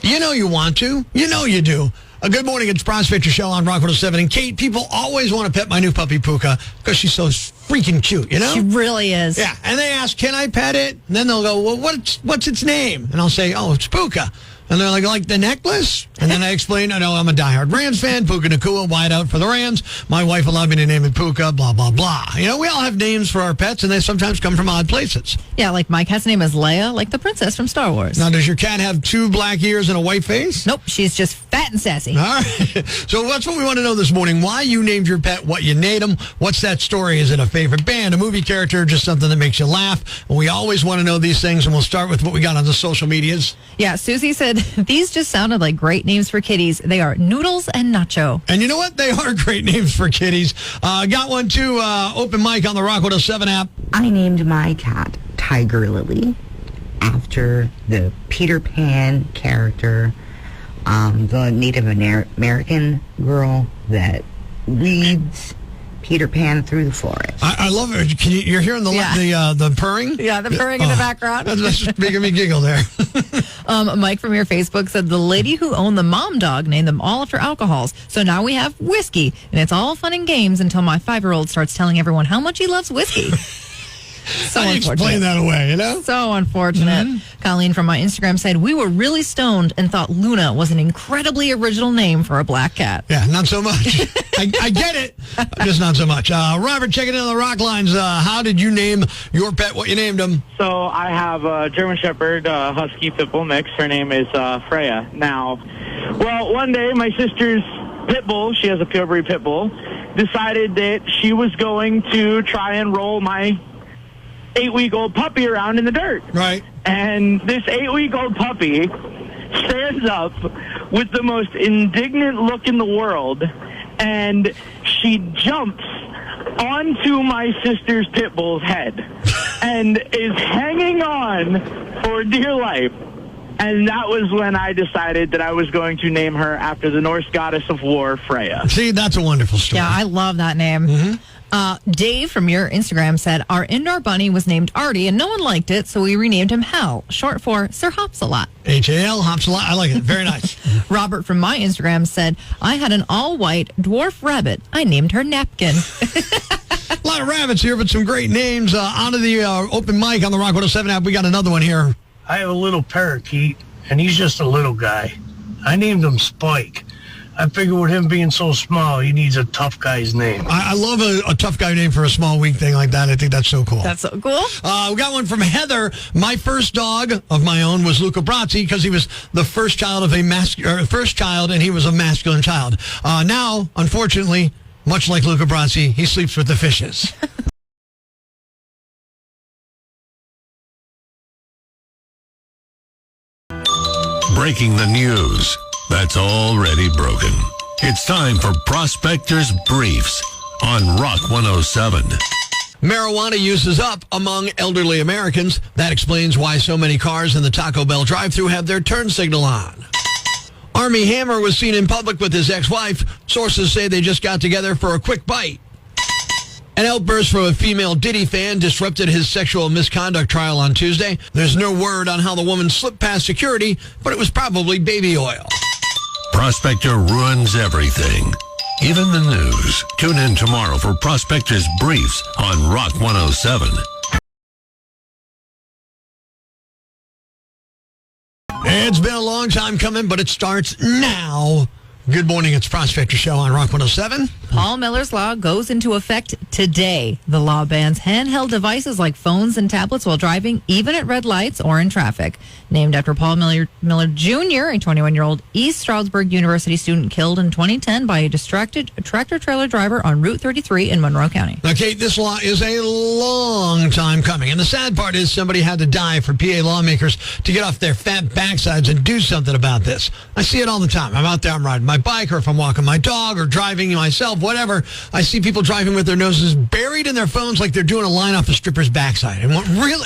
You know you want to. You know you do. Good morning, it's Prospector Show on Rock 107. And Kate, people always want to pet my new puppy, Puka, because she's so freaking cute, you know? She really is. Yeah, and they ask, can I pet it? And then they'll go, well, what's its name? And I'll say, oh, it's Puka. And they're like the necklace? And then I explain, I know I'm a diehard Rams fan, Puka Nakua, wide out for the Rams. My wife allowed me to name it Puka, blah, blah, blah. You know, we all have names for our pets, and they sometimes come from odd places. Yeah, like my cat's name is Leia, like the princess from Star Wars. Now, does your cat have 2 black ears and a white face? Nope, she's just fat and sassy. All right. So that's what we want to know this morning. Why you named your pet, what you named him. What's that story? Is it a favorite band, a movie character, just something that makes you laugh? We always want to know these things, and we'll start with what we got on the social medias. Yeah, Susie said, these just sounded like great names for kitties. They are Noodles and Nacho. And you know what? They are great names for kitties. Got one, too. Open mic on the Rock 107 app. I named my cat Tiger Lily after the Peter Pan character, the Native American girl that leads Peter Pan through the forest. I love it. You're hearing the purring? Yeah, the purring in the background. That's just making me giggle there. Mike from your Facebook said the lady who owned the mom dog named them all after alcohols. So now we have whiskey, and it's all fun and games until my 5-year-old starts telling everyone how much he loves whiskey. So I explain that away, you know? So unfortunate. Mm-hmm. Colleen from my Instagram said, we were really stoned and thought Luna was an incredibly original name for a black cat. Yeah, not so much. I get it, just not so much. Robert, checking in on the rock lines. How did you name your pet, what you named him? So I have a German Shepherd, Husky Pitbull mix. Her name is Freya. Now, well, one day my sister's Pitbull, she has a pure breed Pitbull, decided that she was going to try and roll my 8-week-old puppy around in the dirt. Right. And this 8-week-old puppy stands up with the most indignant look in the world, and she jumps onto my sister's pit bull's head and is hanging on for dear life. And that was when I decided that I was going to name her after the Norse goddess of war, Freya. See, that's a wonderful story. Yeah, I love that name. Mm-hmm. Dave from your Instagram said, our indoor bunny was named Artie, and no one liked it, so we renamed him Hal, short for Sir Hops-a-Lot. H-A-L, Hops-a-Lot. I like it. Very nice. Robert from my Instagram said, I had an all-white dwarf rabbit. I named her Napkin. A lot of rabbits here, but some great names. Onto the open mic on the Rock 107 app. We got another one here. I have a little parakeet, and he's just a little guy. I named him Spike. I figure with him being so small, he needs a tough guy's name. I love a tough guy name for a small, weak thing like that. I think that's so cool. That's so cool. We got one from Heather. My first dog of my own was Luca Brazzi because he was the first child of and he was a masculine child. Now, unfortunately, much like Luca Brazzi, he sleeps with the fishes. Breaking the news that's already broken. It's time for Prospector's Briefs on Rock 107. Marijuana use is up among elderly Americans. That explains why so many cars in the Taco Bell drive-thru have their turn signal on. Armie Hammer was seen in public with his ex-wife. Sources say they just got together for a quick bite. An outburst from a female Diddy fan disrupted his sexual misconduct trial on Tuesday. There's no word on how the woman slipped past security, but it was probably baby oil. Prospector ruins everything, even the news. Tune in tomorrow for Prospector's Briefs on Rock 107. It's been a long time coming, but it starts now. Good morning, it's Prospector Show on Rock 107. Paul Miller's Law goes into effect today. The law bans handheld devices like phones and tablets while driving, even at red lights or in traffic. Named after Paul Miller Jr., a 21-year-old East Stroudsburg University student killed in 2010 by a distracted tractor-trailer driver on Route 33 in Monroe County. Now, Kate, this law is a long time coming, and the sad part is somebody had to die for PA lawmakers to get off their fat backsides and do something about this. I see it all the time. I'm out there, I'm riding my bike, or if I'm walking my dog or driving myself, whatever, I see people driving with their noses buried in their phones like they're doing a line off a stripper's backside. And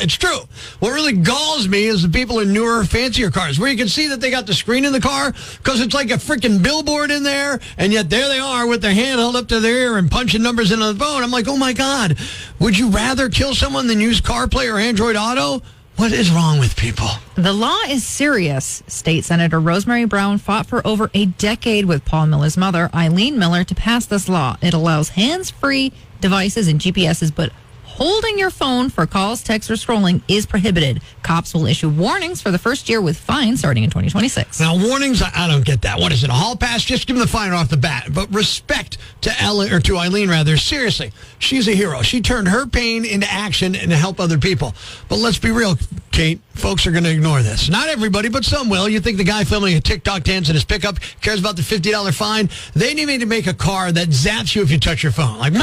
it's true. What really galls me is the people in newer, fancier cars where you can see that they got the screen in the car because it's like a freaking billboard in there, and yet there they are with their hand held up to their ear and punching numbers into the phone. I'm like, oh my God, would you rather kill someone than use CarPlay or Android Auto? What is wrong with people? The law is serious. State Senator Rosemary Brown fought for over a decade with Paul Miller's mother, Eileen Miller, to pass this law. It allows hands-free devices and GPSs, but holding your phone for calls, texts, or scrolling is prohibited. Cops will issue warnings for the first year with fines starting in 2026. Now, warnings, I don't get that. What is it, a hall pass? Just give them the fine off the bat. But respect to Eileen, rather. Seriously, she's a hero. She turned her pain into action and to help other people. But let's be real, Kate. Folks are going to ignore this. Not everybody, but some will. You think the guy filming a TikTok dance in his pickup cares about the $50 fine? They need to make a car that zaps you if you touch your phone. Like,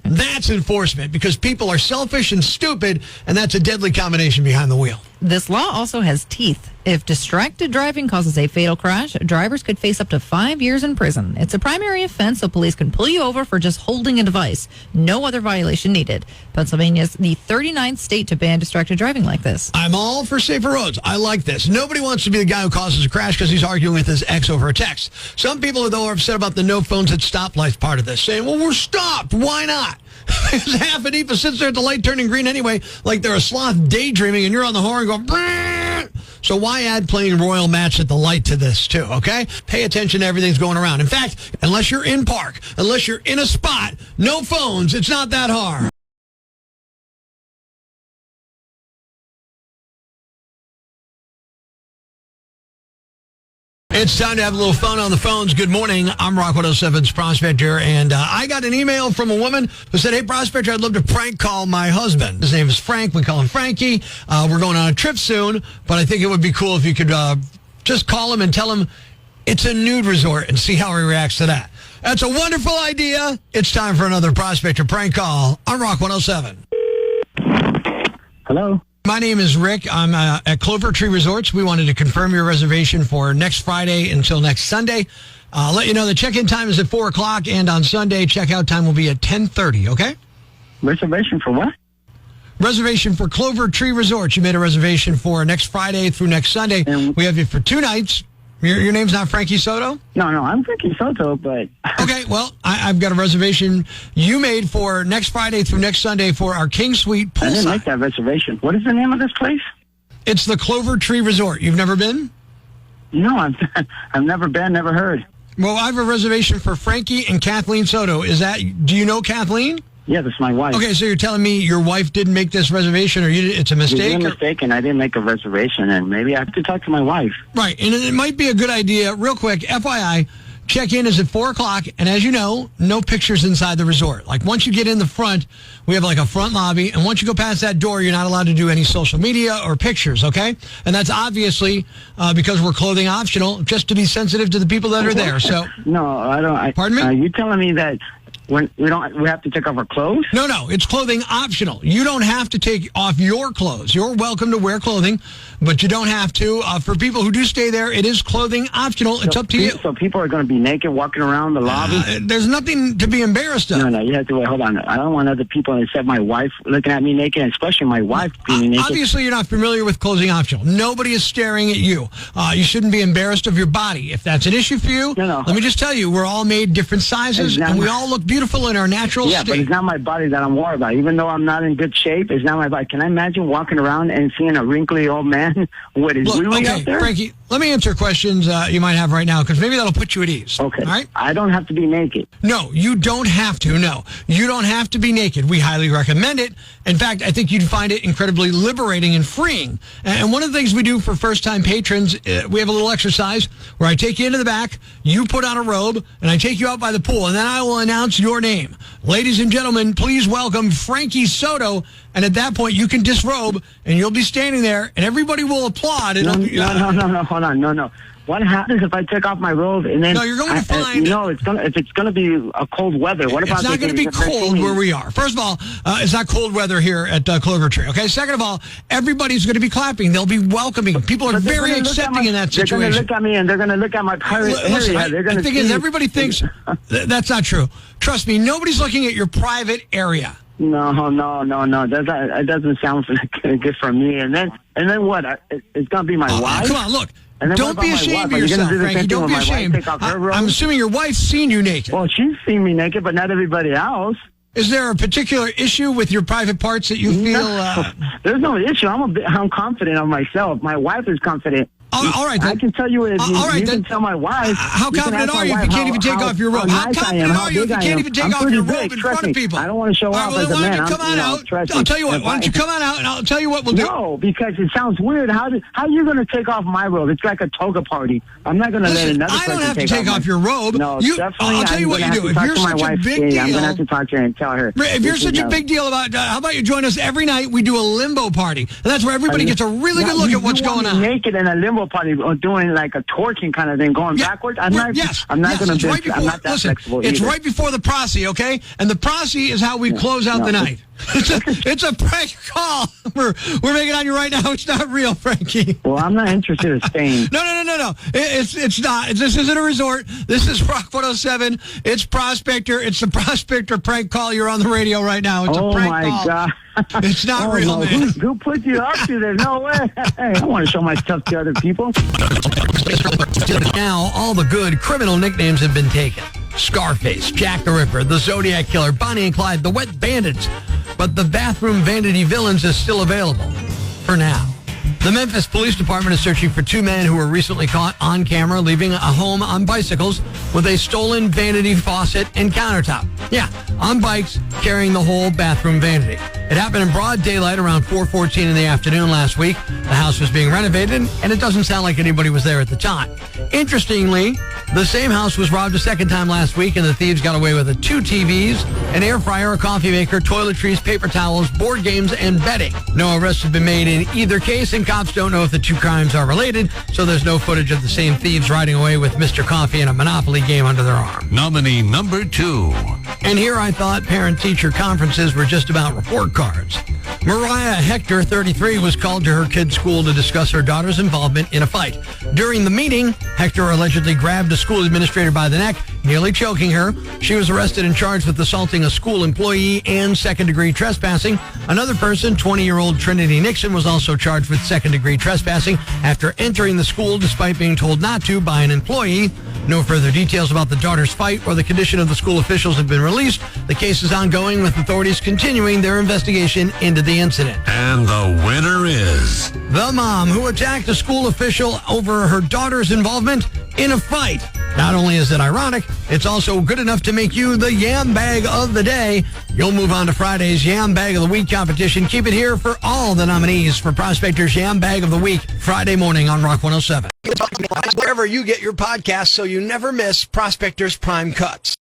that's enforcement, because people are selfish and stupid, and that's a deadly combination behind the wheel. This law also has teeth. If distracted driving causes a fatal crash, drivers could face up to 5 years in prison. It's a primary offense, so police can pull you over for just holding a device. No other violation needed. Pennsylvania's the 39th state to ban distracted driving like this. I'm all for safer roads. I like this. Nobody wants to be the guy who causes a crash because he's arguing with his ex over a text. Some people, though, are upset about the no phones at stoplights part of this, saying, well, we're stopped. Why not? Because half an EPA sits there at the light turning green anyway, like they're a sloth daydreaming, and you're on the horn going, brrr. So why add playing royal match at the light to this, too, okay? Pay attention to everything's going around. In fact, unless you're in park, unless you're in a spot, no phones, it's not that hard. It's time to have a little fun on the phones. Good morning. I'm Rock 107's Prospector, and I got an email from a woman who said, hey, Prospector, I'd love to prank call my husband. His name is Frank. We call him Frankie. We're going on a trip soon, but I think it would be cool if you could just call him and tell him it's a nude resort and see how he reacts to that. That's a wonderful idea. It's time for another Prospector prank call on Rock 107. Hello? My name is Rick. I'm at Clover Tree Resorts. We wanted to confirm your reservation for next Friday until next Sunday. I'll let you know the check-in time is at 4 o'clock, and on Sunday, check-out time will be at 10:30, okay? Reservation for what? Reservation for Clover Tree Resorts. You made a reservation for next Friday through next Sunday. We have you for 2 nights. Your name's not Frankie Soto? No, I'm Frankie Soto, but... Okay, well, I've got a reservation you made for next Friday through next Sunday for our King Suite poolside. I didn't make that reservation. What is the name of this place? It's the Clover Tree Resort. You've never been? No, I've never been, never heard. Well, I have a reservation for Frankie and Kathleen Soto. Do you know Kathleen? Yeah, that's my wife. Okay, so you're telling me your wife didn't make this reservation, or it's a mistake? It's a mistake, and I didn't make a reservation, and maybe I have to talk to my wife. Right, and it might be a good idea, real quick, FYI, check-in is at 4 o'clock, and as you know, no pictures inside the resort. Like, once you get in the front, we have like a front lobby, and once you go past that door, you're not allowed to do any social media or pictures, okay? And that's obviously because we're clothing optional, just to be sensitive to the people that are there, so... No, I don't... Pardon me? Are you telling me that... we have to take off our clothes? No, it's clothing optional. You don't have to take off your clothes. You're welcome to wear clothing, but you don't have to. For people who do stay there, it is clothing optional. It's up to you. So people are going to be naked walking around the lobby? There's nothing to be embarrassed of. No, you have to wait. Hold on. I don't want other people, except my wife, looking at me naked, especially my wife being naked. Obviously, you're not familiar with clothing optional. Nobody is staring at you. You shouldn't be embarrassed of your body. If that's an issue for you, let me just tell you, we're all made different sizes, and we all look beautiful in our natural state. But it's not my body that I'm worried about. Even though I'm not in good shape, it's not my body. Can I imagine walking around and seeing a wrinkly old man with his wee out there? Frankie, let me answer questions you might have right now, because maybe that'll put you at ease. Okay. All right? I don't have to be naked. No, you don't have to. No, you don't have to be naked. We highly recommend it. In fact, I think you'd find it incredibly liberating and freeing. And one of the things we do for first-time patrons, we have a little exercise where I take you into the back, you put on a robe, and I take you out by the pool, and then I will announce your name. Ladies and gentlemen, please welcome Frankie Soto. And at that point, you can disrobe, and you'll be standing there, and everybody will applaud. No, hold on, no. What happens if I take off my robe and then... No, you're going to find... if it's going to be a cold weather, what about... It's not going to be cold where we are. First of all, it's not cold weather here at Clover Tree, okay? Second of all, everybody's going to be clapping. They'll be welcoming. People are very accepting in that situation. They're going to look at me, and they're going to look at my pirate area. The thing is, everybody thinks... That's not true. Trust me, nobody's looking at your private area. No. That doesn't sound good for me. And then what? It's going to be my wife? Come on, look. Don't be ashamed of yourself, Frankie. Don't be ashamed. I'm assuming your wife's seen you naked. Well, she's seen me naked, but not everybody else. Is there a particular issue with your private parts that you feel? There's no issue. I'm confident of myself. My wife is confident. All right, I can tell you it. All right, you then. can tell my wife. How confident are you if you can't even take off your robe? How confident are you if you can't even take off your robe in front of people? I don't want to show off as a man. Why don't you come on out? I'll tell you what. Why don't you come on out and I'll tell you what we'll do. No, because it sounds weird. How are you going to take off my robe? It's like a toga party. I'm not going to let another person I don't have to take off your robe. No, definitely. I'll tell you what you do. If you're such a big deal, I'm going to have to talk to her and tell her. If you're such a big deal about, how about you join us every night? We do a limbo party, and that's where everybody gets a really good look at what's going on. Naked in a limbo party, doing like a twerking kind of thing, going backwards. I'm not going to. I'm not that flexible. It's right before the prosy, okay? And the prosy is how we close out the night. It's a prank call. We're making on you right now. It's not real, Frankie. Well, I'm not interested in staying. No. It's not. This isn't a resort. This is Rock 107. It's Prospector. It's the Prospector prank call. You're on the radio right now. It's a prank call. Oh, my God. It's not real, man. Who put you up to this? No way. I want to show my stuff to other people. Now, all the good criminal nicknames have been taken. Scarface, Jack the Ripper, the Zodiac Killer, Bonnie and Clyde, the Wet Bandits. But the Bathroom Vanity Villains is still available for now. The Memphis Police Department is searching for two men who were recently caught on camera leaving a home on bicycles with a stolen vanity faucet and countertop. Yeah, on bikes, carrying the whole bathroom vanity. It happened in broad daylight around 4:14 in the afternoon last week. The house was being renovated, and it doesn't sound like anybody was there at the time. Interestingly, the same house was robbed a second time last week, and the thieves got away with 2 TVs, an air fryer, a coffee maker, toiletries, paper towels, board games, and bedding. No arrests have been made in either case, and cops don't know if the two crimes are related, so there's no footage of the same thieves riding away with Mr. Coffee and a Monopoly game under their arm. Nominee number 2. And here I thought parent-teacher conferences were just about report cards. Mariah Hector, 33, was called to her kid's school to discuss her daughter's involvement in a fight. During the meeting, Hector allegedly grabbed a school administrator by the neck, nearly choking her. She was arrested and charged with assaulting a school employee and second-degree trespassing. Another person, 20-year-old Trinity Nixon, was also charged with second-degree trespassing after entering the school despite being told not to by an employee. No further details about the daughter's fight or the condition of the school officials have been released. The case is ongoing, with authorities continuing their investigation into the incident. And the winner is the mom who attacked a school official over her daughter's involvement in a fight. Not only is it ironic, it's also good enough to make you the Yam Bag of the Day. You'll move on to Friday's Yam Bag of the Week competition. Keep it here for all the nominees for Prospector's Yam Bag of the Week, Friday morning on Rock 107. Wherever you get your podcasts so you never miss Prospector's Prime Cuts.